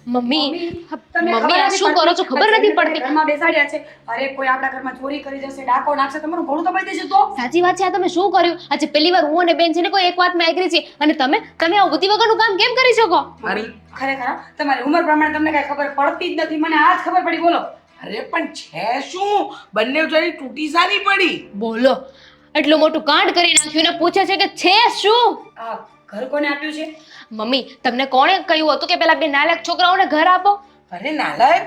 Mummy તમને mummy ખબર આ નથી શું કરો છો પડતી? ખબર નથી આ પડતી ઘરમાં બેસાડ્યા છે. અરે કોઈ આપણા ઘરમાં ચોરી કરી જશે, ડાકો નાખશે, તમારું ભણું તો બળી જશે તો. સાચી વાત છે. આ તમે શું કર્યું? આજે પહેલી વાર હું અને બેન છે ને કોઈ એક વાતમાં એગ્રી છે અને તમે આ બુદ્ધિ વગરનું કામ કેમ કરી શકો? મમ્મી, ખરેખર હા, તમારી ઉંમર પ્રમાણે તમને કઈ ખબર પડતી જ નથી. મને આજ ખબર પડી. બોલો. અરે પણ છે શું? બંને જણી તૂટી સાની પડી? બોલો, એટલું મોટું કાંડ કરી નાખ્યું ને પૂછે છે કે છે શું? આ ઘર કોને આપ્યું છે? મમ્મી, તમને કોણે કહ્યું હતું કે પેલા બે નાલાયક છોકરાઓને ઘર આપો? અરે નાલાયક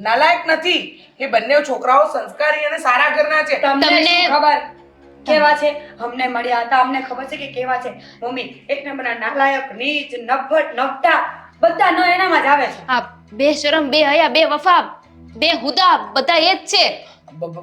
નાલાયક નથી. એ બંને છોકરાઓ સંસ્કારી અને સારા ઘરના છે. તમને શું ખબર કેવા છે? અમને મળ્યા હતા, અમને ખબર છે કે કેવા છે. મમ્મી, એક નંબરના નાલાયક, નીચ, નફટ, નફટા બધા ન એનામાં જ આવે છે. આ બે શરમ, બે હયા, બે વફા, બે હુદા બધા એ જ છે.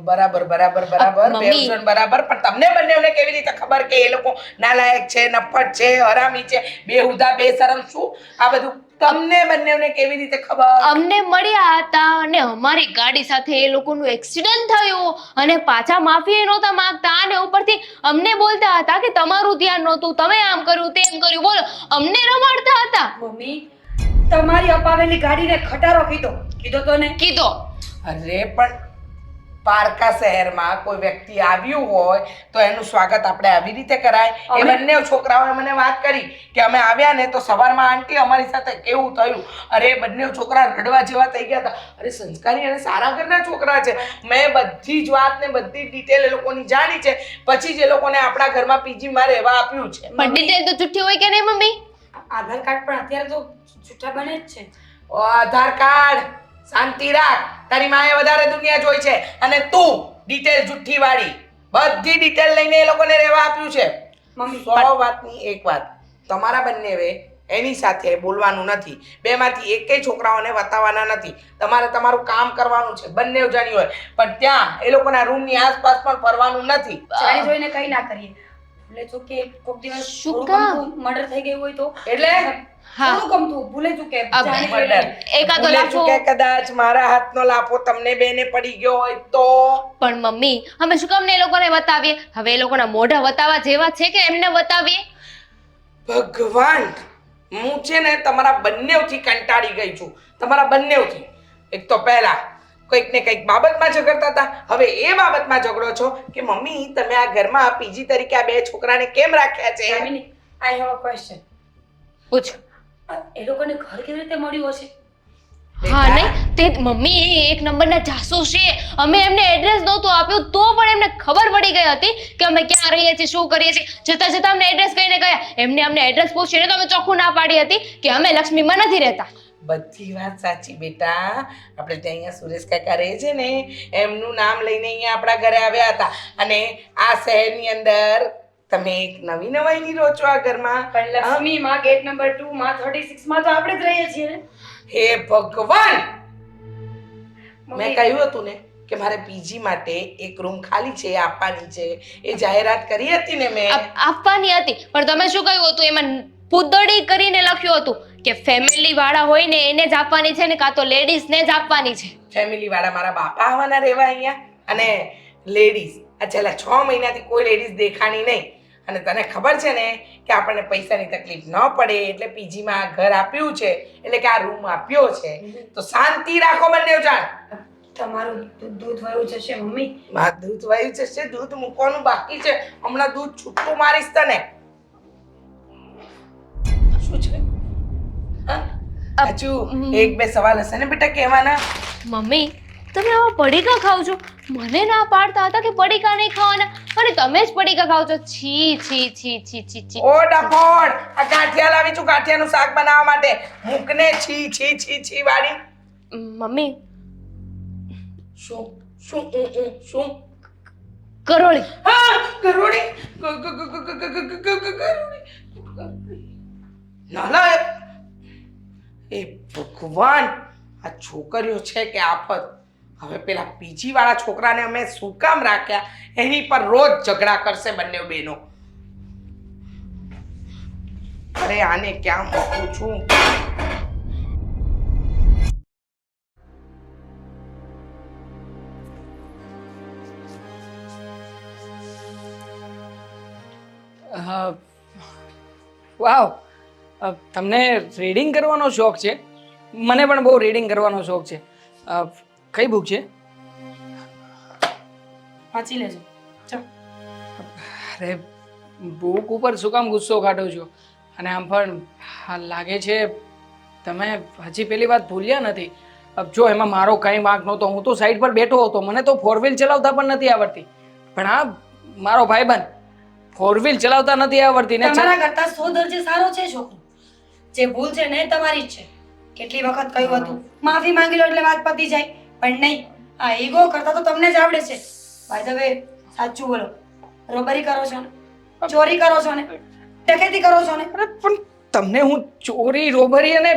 બરાબર મમ્મી. બેવજણ બરાબર. પણ તમને બંનેને કેવી રીતે ખબર કે એ લોકો નાલાયક છે, નફટ છે, હરામી છે, બેહુદા, બેશરમ શું આ બધું તમને બંનેને કેવી રીતે ખબર? અમને મળ્યા હતા અને અમારી ગાડી સાથે એ લોકોનું એક્સિડન્ટ થયું અને પાછા માફી નહોતા માંગતા અને ઉપરથી અમને બોલતા હતા કે તમારું ધ્યાન નહોતું, તમે આમ કર્યું તેમ કર્યું. બોલો, અમને રમાડતા હતા. મમ્મી, તમારી અપાવેલી ગાડીને ખટારો કીધો તો ને. કીધો અરે પણ પારકા શહેરમાં કોઈ વ્યક્તિ આવ્યું હોય તો એનું સ્વાગત આપણે આવી રીતે કરાય. એ બંને છોકરાઓએ મને વાત કરી કે અમે આવ્યા ને તો સવારમાં આંટી અમારી સાથે કેવું થયું. અરે બંને છોકરા રડવા જેવા થઈ ગયા હતા. અરે સંસ્કારી અને સારા ઘરના છોકરા છે. મેં બધી જ વાત ને બધી ડિટેલ એ લોકોની જાણી છે. પછી જ એ લોકોને આપણા ઘરમાં પીજીમાં રહેવા આપ્યું છે. પણ ડિટેલ તો જુઠ્ઠી હોય કે નહીં મમ્મી? આધાર કાર્ડ પણ અત્યારે તો જૂઠા બને જ છે. આધાર કાર્ડ શાંતિ રાખ. તારી માએ વધારે દુનિયા જોઈ છે અને તું ડિટેલ જુઠ્ઠી વાળી બધી ડિટેલ લઈને એ લોકોને રહેવા આપ્યું છે. મમ્મી, 100 વાતની એક વાત, તમારા બંનેવે એની સાથે બોલવાનું નથી. બેમાંથી એકેય છોકરાઓને બતાવવાના નથી. તમારે તમારું કામ કરવાનું છે. બંને જાણી હોય પણ ત્યાં એ લોકોના રૂમની આસપાસ પણ ફરવાનું નથી. જાણી જોઈને કઈ ના કરીએ. ભૂલે ચૂકે કોક દિવસ શું થોડું કામ? ગમતું મર્ડર થઈ ગયું હોય તો. એટલે હા. થોડું ગમતું ભૂલે ચૂકે અબ જાણી મર્ડર. જોઈને. એકાદો ભૂલે લાફો. ચૂકે કદાચ મારા હાથનો લાફો તમને બેને પડી ગયો હોય તો? પણ મમ્મી, અમે શું કામ ને એ લોકોને બતાવીએ? હવે એ લોકોના મોઢા બતાવવા જેવા છે કે એમને બતાવીએ? ભગવાન, હું છે ને તમારા બંનેવથી કંટાળી ગઈ છું. તમારા બંનેવથી. એક તો પહેલા કંઈક ને કંઈક બાબતમાં ઝઘડતા હતા. હવે એ બાબતમાં ઝઘડો છો કે મમ્મી તમે આ ઘરમાં પીજી તરીકે આ બે છોકરાને કેમ રાખ્યા છે? Jamini, I have a question. પૂછ. એ લોકોને ઘર કેવી રીતે મળ્યું હશે? હા નહીં તે મમ્મી એ એક નંબરના જાસૂસ છે. અમે એમને એડ્રેસ નહોતું આપ્યું તો પણ એમને ખબર પડી ગઈ હતી કે અમે ક્યાં રહીએ છીએ, શું કરીએ છીએ. જતા અમને એડ્રેસ કહીને ગયા. એમને અમને એડ્રેસ પૂછીને તો અમે ચોખ્ખું ના પાડી હતી કે અમે લક્ષ્મીમાં નથી રહેતા. બધી વાત સાચી બેટા. આપણે ત્યાં અહીંયા સુરેશ કાકા રહે છે ને એમનું નામ લઈને અહીંયા આપણા ઘરે આવ્યા હતા અને આ શહેરની અંદર તમે એક નવી નવાઈની રહો છો આ ઘરમાં. પણ લક્ષ્મીમાં ગેટ નંબર 2 માં 36 માં તો આપણે જ રહીએ છીએ ને. હે ભગવાન, મેં મમ્મી, કહ્યું હતું ને કે મારે પીજી માટે એક રૂમ ખાલી છે, એ આપવાની છે. એ જાહેરાત કરી હતી ને મેં. આપવાની હતી પણ તમે શું કહ્યું હતું? એમાં પૂતળી કરીને લખ્યું હતું કે ફેમિલી વાળા હોય ને એને જ આપવાની છે ને કાં તો લેડીઝ ને જ આપવાની છે. ફેમિલી વાળા મારા બાપા આવવાના રહેવા અહીંયા અને લેડીઝ આ છેલ્લા 6 મહિનાથી કોઈ લેડીઝ દેખાણી નહીં. અને તને ખબર છે ને કે આપણને પૈસાની તકલીફ ન પડે એટલે પીજીમાં ઘર આપ્યું છે, એટલે કે આ રૂમ આપ્યો છે. તો શાંતિ રાખો બંને જાણ. તમારું દૂધ વયું જશે મમ્મી. માં દૂધ વહી જશે, દૂધ મૂકવાનું બાકી છે. હમણાં દૂધ છૂટું મારીશ તને. શું છે? હા? હજુ એક બે સવાલ હશે ને બેટા કહેવાના? મમ્મી, તમે આવા પડીકા ખાવ છો? મને ના પાડતા હતા કે પડીકા નહીં ખાવાના અને તમે જ પડીકા ખાવ છો. છી છી છી છી છી છી. ઓ ડફોડ, આ ગાંઠિયા લાવી છું ગાંઠિયાનું શાક બનાવવા માટે. મૂકને છી છી છી છી વાળી. મમ્મી, શું શું શું? કરોળી. હા, ગરોળી. ગરોળી. નાલાયક. એ ભગવાન, આ છોકરીઓ છે કે આફત. હવે પેલા પીજી વાળા છોકરાને અમે શું કામ રાખ્યા એની પર રોજ ઝઘડા કરશે બંને બહેનો. અરે આને ક્યાં મૂકું છું? વાવ, તમને રીડિંગ કરવાનો શોખ છે? મને પણ બહુ રીડિંગ કરવાનો શોખ છે. કઈ બુક છે? વાંચી લેજો. ચાલ. અરે બુક ઉપર શું કામ ગુસ્સો કાઢો છો? અને આમ પણ લાગે છે તમે હજી પેલી વાત ભૂલ્યા નથી. જો એમાં મારો કંઈ વાંક નહોતો. હું તો સાઈડ પર બેઠો હતો. મને તો 4 વ્હીલ ચલાવતા પણ નથી આવડતી. પણ આ મારો ભાઈબંધ 4 વ્હીલ ચલાવતા નથી આવડતી ને તમારા કરતા 100 દરજે સારો છે છોકરો. જે ભૂલ છે ને તમારી જ છે. કેટલી વખત કહ્યું હતું માફી માંગી લો એટલે વાત પતી જાય, પણ નહીં, આ ઈગો કરતા તો તમને જ આવડે છે. બાય ધ વે, સાચું બોલો, રોબરી કરો છો ને, ચોરી કરો છો ને, ડકેતી કરો છો ને? અરે પણ તમને હું ચોરી રોબરી અને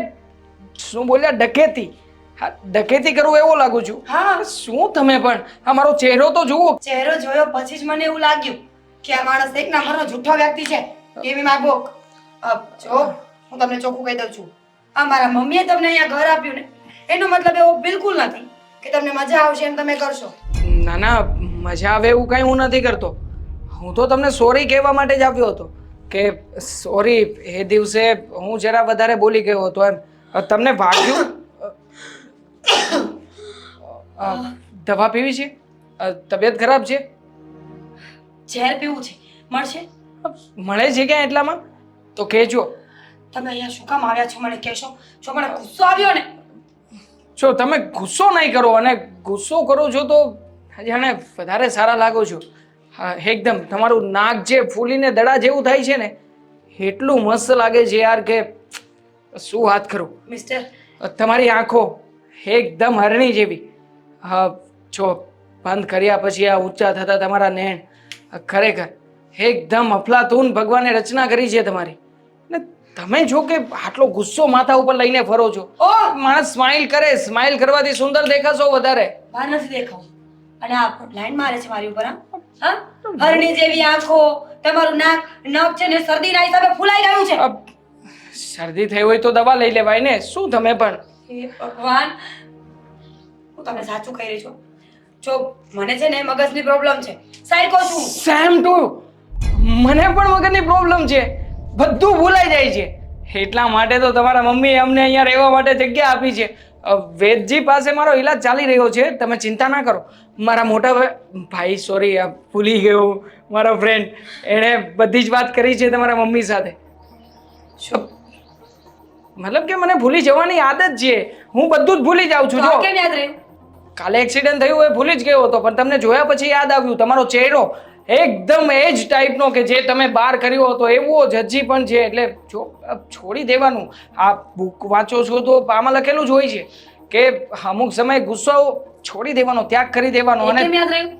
શું બોલ્યા ડકેતી? હા, ડકેતી કરું એવો લાગુ છું? હા. શું તમે પણ આ મારો ચહેરો તો જુઓ. ચહેરો જોયો પછી જ મને એવું લાગ્યું કે આ માણસ એક નંબરનો જૂઠો વ્યક્તિ છે. એવી માગો. જો હું તમને ચોખ્ખું કહી દઉં છું, આ મારા મમ્મીએ તમને અહીંયા ઘર આપ્યું ને, એનો મતલબ એવો બિલકુલ નથી કે તમને મજા આવશે એમ તમે કરશો. ના ના, મજા આવે એવું કંઈ હું નથી કરતો. હું તો તમને સોરી કહેવા માટે જ આવ્યો હતો કે સોરી, એ દિવસે હું જરા વધારે બોલી ગયો હતો એમ. તમને વાગ્યું? દવા પીવી છે? તબિયત ખરાબ છે? ઝેર પીવું છે, મળશે? મળે છે ક્યાં એટલામાં? તો કહેજો. તમે અહીંયા શું કામ આવ્યા છો મને કહેશો? જો મને ગુસ્સો આવ્યો ને. જો તમે ગુસ્સો નહીં કરો, અને ગુસ્સો કરો છો તો જાણે વધારે સારા લાગો છો. હા, એકદમ તમારું નાક જે ફૂલીને દડા જેવું થાય છે ને, એટલું મસ્ત લાગે છે યાર કે શું વાત કરું. મિસ્ટર, તમારી આંખો એકદમ હરણી જેવી. હા, જો બંધ કર્યા પછી આ ઊંચા થતા તમારા નયન, ખરેખર એકદમ અફલાતૂન ભગવાને રચના કરી છે તમારી. ને તમે જો કે આટલો ગુસ્સો માથા ઉપર લઈને ફરો છો. માણસ સ્માઇલ કરે, સ્માઇલ કરવાથી સુંદર દેખાશો વધારે. બહાર નથી દેખાવું. અને આ લાઈન મારે છે મારી ઉપર. હા, હરણી જેવી આંખો, તમારું નાક, નખ છે ને શરદીના હિસાબે ફૂલાઈ ગયું છે. શરદી થઈ હોય તો દવા લઈ લેવાય ને. શું તમે પણ? હે ભગવાન, હું તમને સાચું કહી રહી છું. જો મને છે ને મગજની પ્રોબ્લેમ છે, સાયકો છું. સેમ ટુ, મને પણ મગજની પ્રોબ્લેમ છે. બધું ભૂલાઈ જાય છે. એટલા માટે તો તમારા મમ્મીએ અમને અહીંયા રહેવા માટે જગ્યા આપી છે. વેદજી પાસે મારો ઈલાજ ચાલી રહ્યો છે, તમે ચિંતા ના કરો. મારા મોટા ભાઈ, સોરી, ભૂલી ગયો, મારો ફ્રેન્ડ, એણે બધી જ વાત કરી છે તમારા મમ્મી સાથે. શું? મતલબ કે મને ભૂલી જવાની આદત છે. હું બધું જ ભૂલી જાઉં છું. તો જો કેમ યાદ રહ્યું? કાલે એક્સિડન્ટ થયું એ ભૂલી જ ગયો હતો, પણ તમને જોયા પછી યાદ આવ્યું. તમારો ચહેરો એકદમ એ જ ટાઈપનો કે જે તમે બહાર કર્યો હતો એવો જ હજી પણ છે. એટલે જો છોડી દેવાનું. આ બુક વાંચો છો તો આમાં લખેલું જ હોય છે કે અમુક સમયે ગુસ્સો છોડી દેવાનો, ત્યાગ કરી દેવાનો. કેમ અને યાદ રહ્યું?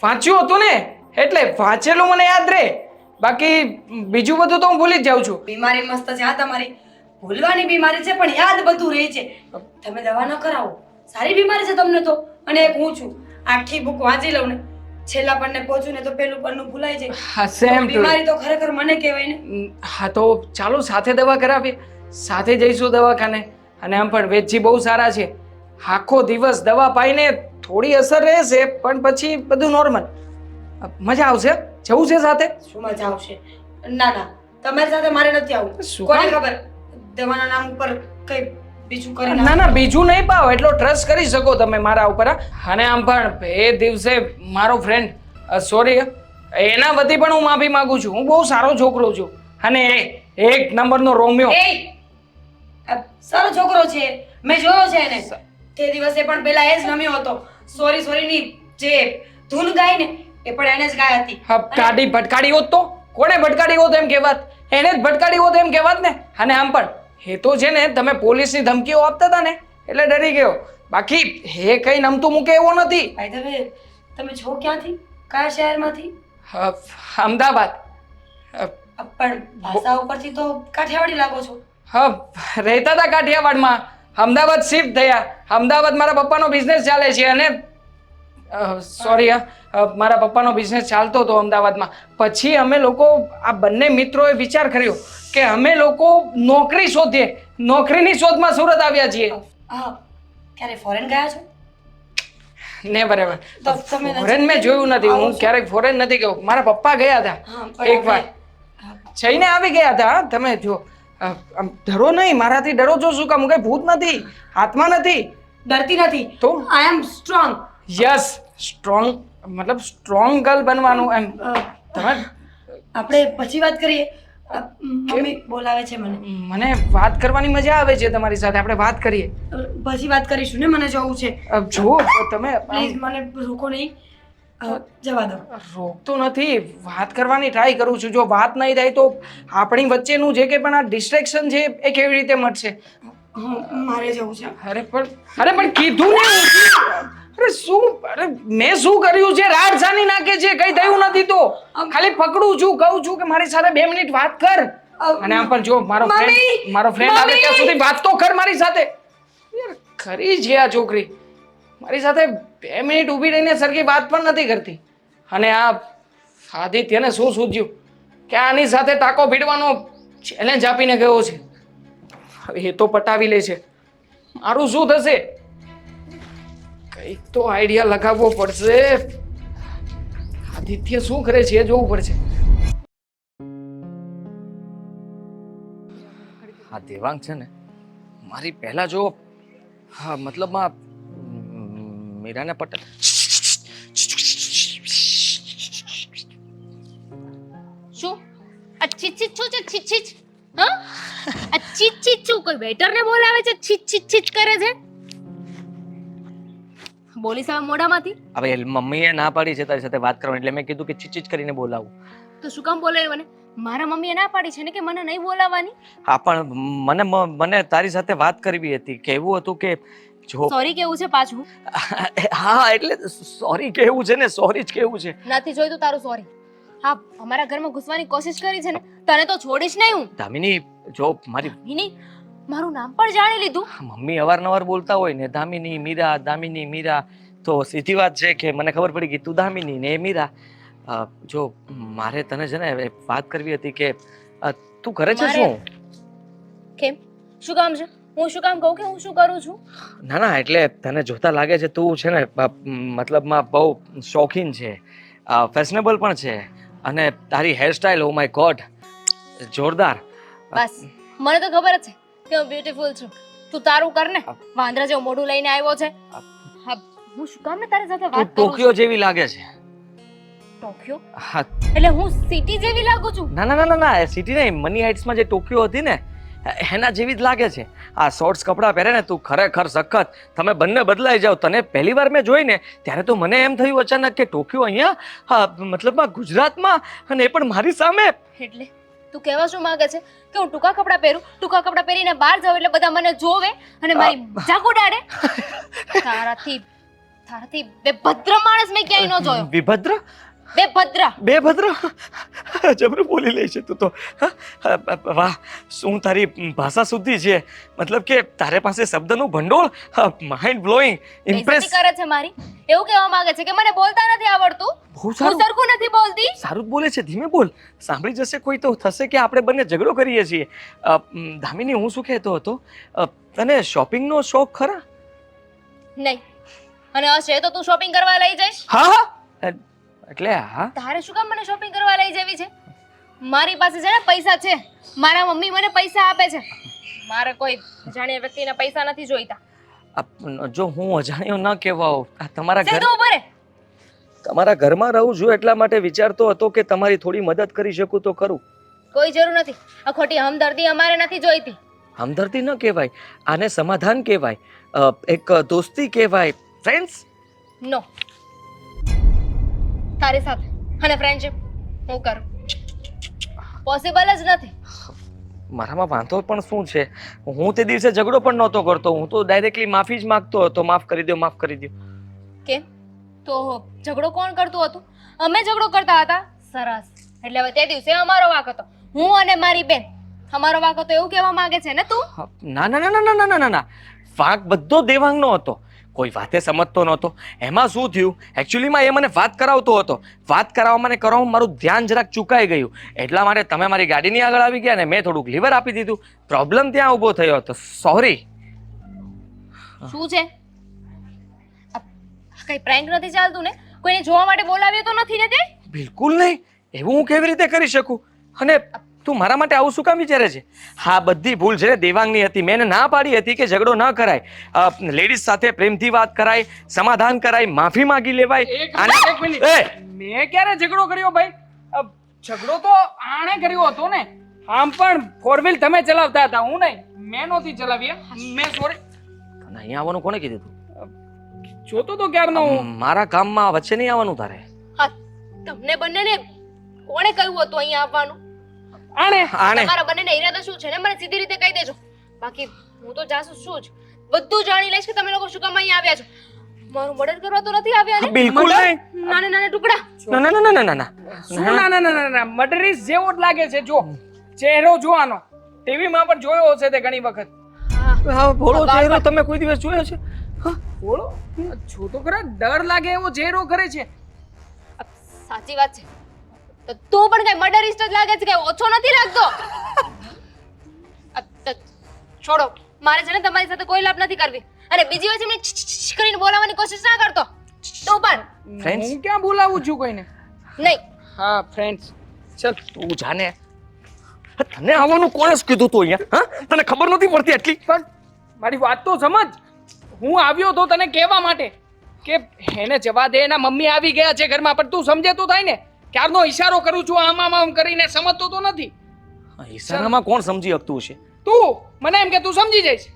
વાંચ્યું હતું ને એટલે વાંચેલું મને યાદ રહે. બાકી બીજું બધું તો હું ભૂલી જ જાઉં છું. બીમારી મસ્ત છે. આ તમારી ભૂલવાની બીમારી છે, પણ યાદ બધું રહે છે. તમે દવા ન કરાવો. સારી બીમારી છે તમને તો. અને એક હું છું, આખી બુક વાંચી લઉં ને, છેલ્લા પન્ને પહોંચું ને તો પેલું પન્નું ભૂલાઈ જાય. હા, સેમ ટુ. બીમારી તો ખરેખર મને કહેવાય ને. હા, તો ચાલો સાથે દવા કરાવીએ, સાથે જઈશું દવાખાને. અને આમ પણ વેદજી બહુ સારા છે. આખો દિવસ દવા પાઈને થોડી અસર રહેશે, પણ પછી બધું નોર્મલ. મજા આવશે. જવું છે સાથે? શું મજા આવશે? ના ના, તમારી સાથે મારે નથી આવવું. શું કોને કામ? ખબર દવાના નામ ઉપર કઈ બીજું કરી ના ના, બીજું નહીં પાવ, એટલો ટ્રસ્ટ કરી શકો તમે મારા ઉપર. અને આમ પણ એ દિવસે મારો ફ્રેન્ડ, સોરી, એના વતી પણ હું માફી માંગુ છું. હું બહુ સારો છોકરો છું. અને એક નંબરનો રોમિયો. સારો છોકરો છે, મેં જોયો છે એને. તે દિવસે પણ પેલા એ જ રમ્યો હતો. સોરી સોરી ની જે ધૂન ગાઈ ને એ પણ એને જ ગાઈ હતી. ગાડી ભટકાડી હોત તો કોને ભટકાડી હોત એમ કહેવાત? એને જ ભટકાડી હોત એમ કહેવાત ને. અને આમ પણ એ તો છે ને, તમે પોલીસની ધમકીઓ આપતા હતા ને એટલે ડરી ગયો. બાકી એ કઈ નમતું મૂકે એવો નથી. ભાઈ તમે છો ક્યાંથી? કયા શહેરમાંથી? અમદાવાદ. પણ ભાષા ઉપરથી તો કાઠિયાવાડી લાગો છો. હા, રહેતા હતા કાઠિયાવાડમાં, અમદાવાદ શિફ્ટ થયા. અમદાવાદ મારા પપ્પાનો બિઝનેસ ચાલે છે. અને સોરી, મારા પપ્પાનો બિઝનેસ ચાલતો હતો અમદાવાદમાં. પછી અમે લોકો, આ બંને મિત્રોએ વિચાર કર્યો કે અમે લોકો નોકરી શોધીએ. નોકરીની શોધમાં સુરત આવ્યા છીએ. હા, ક્યારે ફોરેન ગયા છો? ને બરાબર. તો તમે ફોરેન મેં જોયું નથી. હું ક્યારેક ફોરેન નથી ગયો. મારા પપ્પા ગયા હતા એકવાર, જઈને આવી ગયા હતા. તમે જો આમ ડરો નહીં, મારાથી ડરો છો શું કામ? હું કઈ ભૂત નથી, હાથમાં નથી. ડરતી નથી તો આઈ એમ સ્ટ્રોંગ. યસ, સ્ટ્રોંગ મતલબ સ્ટ્રોંગ ગર્લ બનવાનું એમ. તમે આપણે પછી વાત કરીએ. મમ્મી બોલાવે છે મને. મને વાત કરવાની મજા આવે છે તમારી સાથે, આપણે વાત કરીએ. પછી વાત કરીશું ને, મને જવું છે. જુઓ તમે પ્લીઝ મને રોકો નહીં. જવા દો. રોકતો નથી, વાત કરવાની ટ્રાય કરું છું. જો વાત નહીં થાય તો આપણી વચ્ચેનું જે કે પણ આ ડિસ્ટ્રેક્શન છે એ કેવી રીતે મળશે? મારે જવું છે. અરે પણ કીધું ને અરે શું, અરે મેં શું કર્યું છે? રાડ સાની નાખે છે, કઈ થયું નથી તો ખાલી પકડું છું, કહું છું કે મારી સાથે 2 મિનિટ વાત કર. અને આમ પણ જો મારો ફ્રેન્ડ આવે ત્યાં સુધી વાત તો કર મારી સાથે. યાર ખરી છે આ છોકરી, મારી સાથે 2 મિનિટ ઊભી રહીને સરખી વાત પણ નથી કરતી. અને આ આદિત્યને શું સૂઝ્યું કે આની સાથે ટાંકો ભીડવાનો ચેલેન્જ આપીને ગયો છે. હવે એ તો પટાવી લે છે, મારું શું થશે? કંઈક તો આઈડિયા લગાવવો પડશે. આદિત્ય શું કરે છે એ જોવું પડશે. હા દેવાંગ છે ને મારી પહેલા જો હા મતલબમાં મીરાને પટેલ શું આ છીચ શું છે? છીચ હા, આ છીચ શું? કોઈ વેટરને બોલાવે છે? છીચ કરે છે? બોલી સાહેબ મોઢામાંથી. હવે મમ્મીએ ના પાડી છે તારી સાથે વાત કરવાની, એટલે મેં કીધું કે ચીચીચ કરીને બોલાવું. તો શું કામ બોલાવી મને? મારા મમ્મીએ ના પાડી છે ને કે મને નહીં બોલાવવાની. હા પણ મને તારી સાથે વાત કરવી હતી. કહેવું હતું કે જો સોરી કેવું છે પાછું? હા એટલે સોરી કહેવું છે ને, સોરી જ કહેવું છે. નથી જોઈતું તારું સોરી. હા, અમારા ઘરમાં ઘૂસવાની કોશિશ કરી છે ને, તને તો છોડીશ નહીં હું. દામિની જો મારી દામિની, મારું નામ પણ જાણી લીધું. મમ્મી અવારનવાર બોલતા હોય ને દામિની મીરા, દામિની મીરા, તો સીધી વાત છે કે મને ખબર પડી કે તું દામિની ને એ મીરા. જો મારે તને છે ને વાત કરવી હતી કે તું કરે છે શું? કેમ? શું કામ છે? હું શું કામ કહું કે હું શું કરું છું? ના ના એટલે તને જોતા લાગે છે તું છે ને મતલબમાં બહુ શોખીન છે, ફેશનેબલ પણ છે, અને તારી હેરસ્ટાઈલ ઓ માય ગોડ જોરદાર. બસ મને તો ખબર જ છે કે હું બ્યુટીફુલ છું. તું તારું કર ને, વાંદરા જેવું મોઢું લઈને આવ્યો છે. હા, હું શું કામ ને તારી સાથે તું વાત કરું? ટોકિયો જેવી લાગે છે. ટોકિયો હા એટલે હું સિટી જેવી લાગુ છું? ના ના ના ના સિટી નહીં, મની હાઇટ્સમાં જે ટોકિયો હતી ને એના જેવી જ લાગે છે. આ શોર્ટ્સ કપડાં પહેરે ને તું ખરેખર સખત. તમે બંને બદલાઈ જાવ. તને પહેલી વાર મેં જોઈ ને ત્યારે તો મને એમ થયું અચાનક કે ટોકિયો અહીંયા મતલબમાં ગુજરાતમાં, અને એ પણ મારી સામે. એટલે તું કહેવા શું માંગે છે કે હું ટૂંકા કપડાં પહેરું, ટૂંકા કપડાં પહેરીને બહાર જાઉં એટલે બધા મને જોવે અને મારી મજાક ઉડાડે? તારાથી બેભદ્ર માણસ મેં ક્યાંય ન જોયો. વિભદ્ર? બેભદ્ર. જબરું બોલી લે છે તું તો. વાહ, શું તારી ભાષા શુદ્ધિ છે. મતલબ કે તારે પાસે શબ્દનું ભંડોળ. માઇન્ડ બ્લોઈંગ, ઇમ્પ્રેસ કરે છે મારી. એવું કહેવા માંગે છે કે મને બોલતા નથી આવડતું, બહુ હું સારું સરખું નથી બોલતી. સારું જ બોલે છે. ધીમે બોલ, સાંભળી જશે કોઈ તો થશે કે આપણે બંને ઝઘડો કરીએ છીએ. દામિની હું શું કહેતો હતો, તને શોપિંગનો શોખ ખરા? નહીં, અને હશે તો તું શોપિંગ કરવા લઈ જઈશ. હા હા એટલે હા તારે શું કામ મને શોપિંગ કરવા લઈ જવી છે? મારી પાસે છે ને પૈસા છે, મારા મમ્મી મને પૈસા આપે છે. મારે કોઈ અજાણ્યા વ્યક્તિના પૈસા નથી જોઈતા. જો હું અજાણ્યો ન કહેવાઉં, સીધું ઉભો રહે. તમારા ઘરમાં રહું છું એટલા માટે વિચારતો હતો કે તમારી થોડી મદદ કરી શકું તો ખરું. કોઈ જરૂર નથી. આ ખોટી હમદર્દી અમારે નથી જોઈતી. હમદર્દી ન કહેવાય, આને સમાધાન કહેવાય, એક દોસ્તી કહેવાય, ફ્રેન્ડ્સ. નો, તારી સાથે અને ફ્રેન્ડશિપ હું કરું પોસિબલ જ નથી. મારામાં વાંધો પણ શું છે? હું તે દિવસે ઝઘડો પણ નહોતો કરતો, હું તો ડાયરેક્ટલી માફી જ માંગતો હતો. માફ કરી દો, માફ કરી દો. કેમ? તો ઝઘડો કોણ કરતું હતું? અમે ઝઘડો કરતા હતા. સરસ. એટલે હવે તે દિવસે અમારો વાંક હતો, હું અને મારી બેન. અમારો વાંક હતો એવું કહેવા માંગે છે ને તું? ના ના ના ના ના ના ના ના, વાંક બધો દેવાંગનો હતો. કોઈ વાતે સમજતો નહોતો. એમાં શું થયું, એકચ્યુઅલીમાં એ મને વાત કરાવતો હતો. વાત કરવામાં મારું ધ્યાન જરાક ચૂકાઈ ગયું. એટલા માટે તમે મારી ગાડીની આગળ આવી ગયા ને મેં થોડુંક લીવર આપી દીધું. પ્રોબ્લેમ ત્યાં ઊભો થયો હતો. સોરી. શું છે? કઈ પ્રેન્ક નથી ચાલતું ને? કોઈને જોવા માટે બોલાવ્યો તો નથી ને તે? બિલકુલ નહીં. એવું હું કેવી રીતે કરી શકું? અને તું મારા માટે આવું શું કામ વિચારે છે? હા, બધી ભૂલ છે ને દેવાંગની હતી. મેં એને ના પાડી હતી કે ઝઘડો ન કરાય, લેડીઝ સાથે પ્રેમથી વાત કરાય, સમાધાન કરાય, માફી માંગી લેવાય. એક મિનિટ. એ! મેં ક્યારે ઝઘડો કર્યો ભાઈ? ઝઘડો તો આણે કર્યો હતો ને. આમ પણ ફોર વ્હીલ તમે ચલાવતા હતા, હું નહીં. મેં નહોતી ચલાવી. મેં સોરી. તને અહીંયા આવવાનું કોણે કીધું તું? જોતો તો ક્યારનો હું. મારા કામમાં વચ્ચે નહીં આવવાનું તારે. હા, તમને બંનેને કોણે કહ્યું હતું અહીંયા આવવાનું? આણે તમારા બંનેના ઈરાદા શું છે ને મને સીધી રીતે કહી દેજો. બાકી હું તો જાસૂસ છું જ. બધું જાણી લઈશ કે તમે લોકો શું કામ અહીંયા આવ્યા છો. મારું મર્ડર કરવા તો નથી આવ્યા ને? બિલકુલ નહીં. નાના નાના ટુકડા. ના ના ના ના ના. શું ના ના ના ના મર્ડરીસ જેવો જ લાગે છે. જો ચહેરો જોવાનો ટીવીમાં પણ જોયો હશે તે ઘણી વખત. હા, ભોળો ચહેરો તમે કોઈ દિવસ જોયો છે? બોલો જો તો ખરા ડર લાગે એવો ચહેરો કરે છે. સાચી વાત છે. તો તું પણ કઈ મર્ડરિસ્ટ જ લાગે છે, કઈ ઓછો નથી લાગતો. છોડો, મારે છે ને તમારી સાથે કોઈ લાભ નથી કરવી. અને બીજી વાર મને કરીને બોલાવવાની કોશિશ ના કરતો. તું પણ Friends? હું ક્યાં બોલાવું છું કોઈને? નહીં. હા ફ્રેન્ડ્સ. ચલ તું જાને. તને આવવાનું કોણે કીધું તું અહીંયા? હા, તને ખબર નથી પડતી એટલી? પણ મારી વાત તો સમજ. હું આવ્યો તો તને કહેવા માટે કે એને જવા દે, એના મમ્મી આવી ગયા છે ઘરમાં. પણ તું સમજે તો થાય ને. ક્યારનો ઈશારો કરું છું આમ કરીને, સમજતો તો નથી. ઈશારામાં કોણ સમજી શકતું છે? તું મને એમ કે તું સમજી જઈશ.